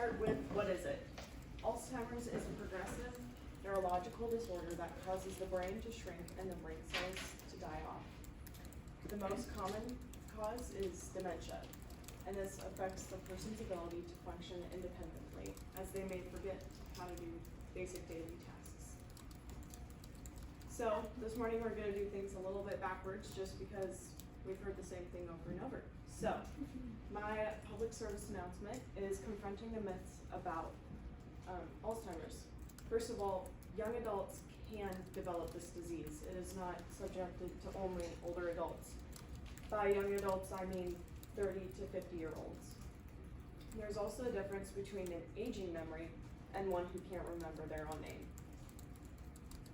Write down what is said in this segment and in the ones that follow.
start with, what is it? Alzheimer's is a progressive neurological disorder that causes the brain to shrink and the brain cells to die off. The most common cause is dementia, and this affects the person's ability to function independently, as they may forget how to do basic daily tasks. So this morning we're going to do things a little bit backwards just because we've heard the same thing over and over. So my public service announcement is confronting the myths about Alzheimer's. First of all, young adults can develop this disease. It is not subjected to only older adults. By young adults, I mean 30 to 50-year-olds. There's also a difference between an aging memory and one who can't remember their own name.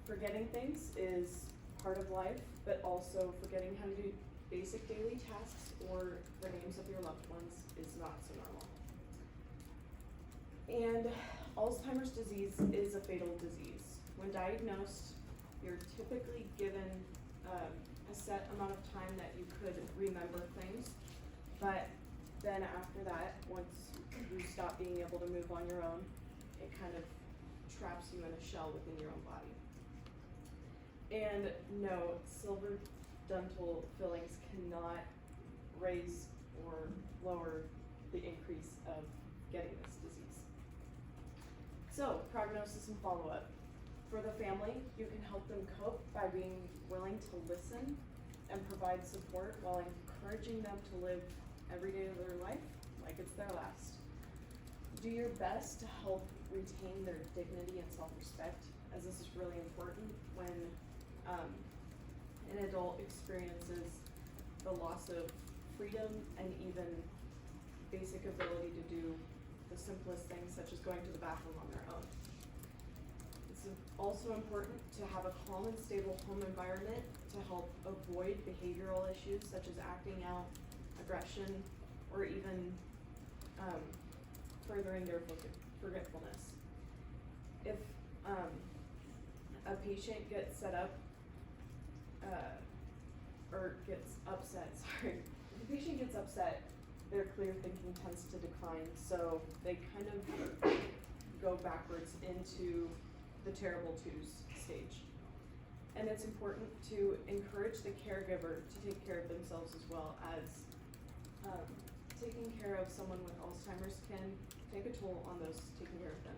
Forgetting things is part of life, but also forgetting how to do basic daily tasks or the names of your loved ones is not so normal. And Alzheimer's disease is a fatal disease. When diagnosed, you're typically given a set amount of time that you could remember things, but then after that, once you stop being able to move on your own, it kind of traps you in a shell within your own body. And no, silver dental fillings cannot raise or lower the increase of getting this disease. So, prognosis and follow-up. For the family, you can help them cope by being willing to listen and provide support while encouraging them to live every day of their life like it's their last. Do your best to help retain their dignity and self-respect, as this is really important when an adult experiences the loss of freedom and even basic ability to do the simplest things, such as going to the bathroom on their own. It's also important to have a calm and stable home environment to help avoid behavioral issues such as acting out, aggression, or even furthering their forgetfulness. If a patient gets set up or gets upset, if the patient gets upset, their clear thinking tends to decline, so they kind of go backwards into the terrible twos stage. And it's important to encourage the caregiver to take care of themselves as well, as taking care of someone with Alzheimer's can take a toll on those taking care of them.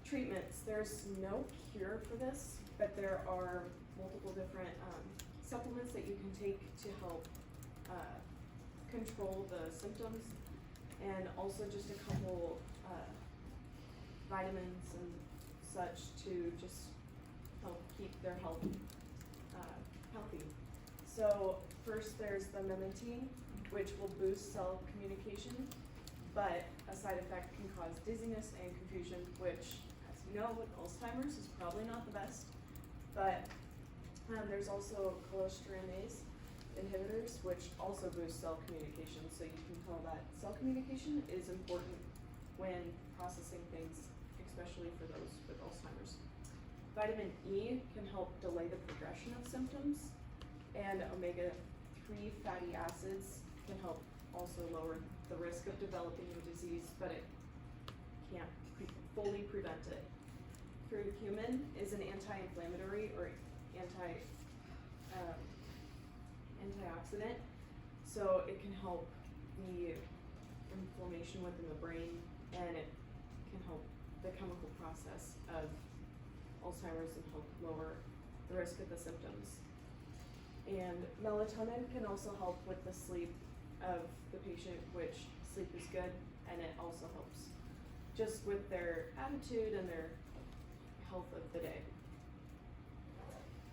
Treatments. There's no cure for this, but there are multiple different supplements that you can take to help control the symptoms, and also just a couple vitamins and such to just help keep their health healthy. So first there's the memantine, which will boost cell communication, but a side effect can cause dizziness and confusion, which, as you know, with Alzheimer's is probably not the best. But there's also cholestyramine inhibitors, which also boost cell communication. So you can tell that cell communication is important when processing things, especially for those with Alzheimer's. Vitamin E can help delay the progression of symptoms, and omega-3 fatty acids can help also lower the risk of developing the disease, but it can't fully prevent it. Curcumin is an anti-inflammatory or antioxidant, so it can help the inflammation within the brain, and it can help the chemical process of Alzheimer's and help lower the risk of the symptoms. And melatonin can also help with the sleep of the patient, which sleep is good, and it also helps just with their attitude and their health of the day.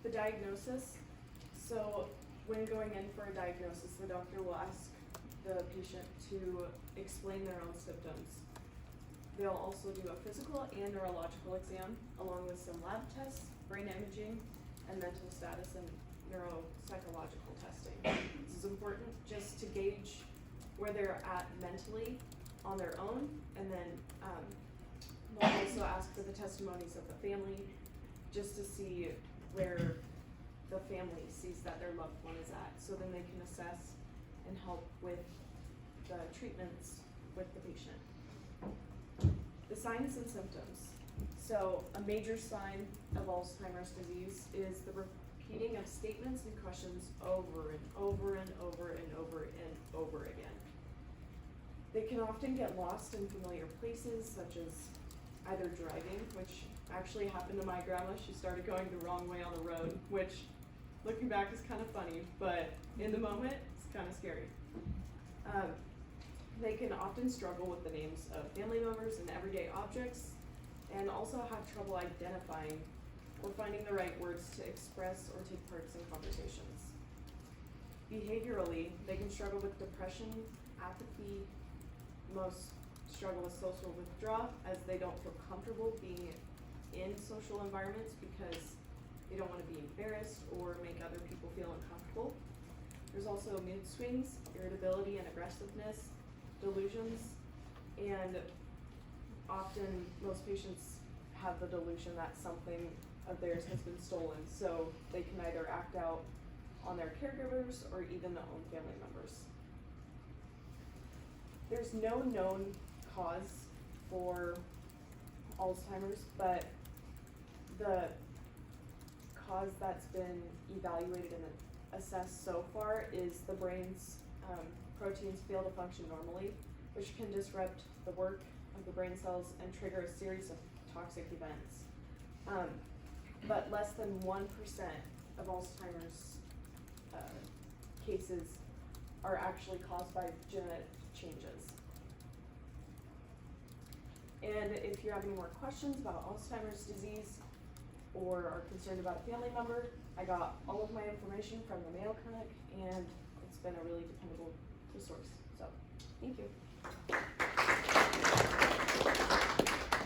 The diagnosis. So when going in for a diagnosis, the doctor will ask the patient to explain their own symptoms. They'll also do a physical and neurological exam, along with some lab tests, brain imaging, and mental status and neuropsychological testing. This is important just to gauge where they're at mentally on their own, and then we'll also ask for the testimonies of the family just to see where the family sees that their loved one is at, so then they can assess and help with the treatments with the patient. The signs and symptoms. So a major sign of Alzheimer's disease is the repeating of statements and questions over and over and over and over and over again. They can often get lost in familiar places, such as either driving, which actually happened to my grandma. She started going the wrong way on the road, which looking back is kind of funny, but in the moment, it's kind of scary. They can often struggle with the names of family members and everyday objects, and also have trouble identifying or finding the right words to express or take parts in conversations. Behaviorally, they can struggle with depression, apathy, most struggle with social withdrawal as they don't feel comfortable being in social environments because they don't want to be embarrassed or make other people feel uncomfortable. There's also mood swings, irritability and aggressiveness, delusions, and often most patients have the delusion that something of theirs has been stolen, so they can either act out on their caregivers or even their own family members. There's no known cause for Alzheimer's, but the cause that's been evaluated and assessed so far is the brain's proteins fail to function normally, which can disrupt the work of the brain cells and trigger a series of toxic events. But less than 1% of Alzheimer's cases are actually caused by genetic changes. And if you have any more questions about Alzheimer's disease or are concerned about a family member, I got all of my information from the Mayo Clinic, and it's been a really dependable resource. So, thank you.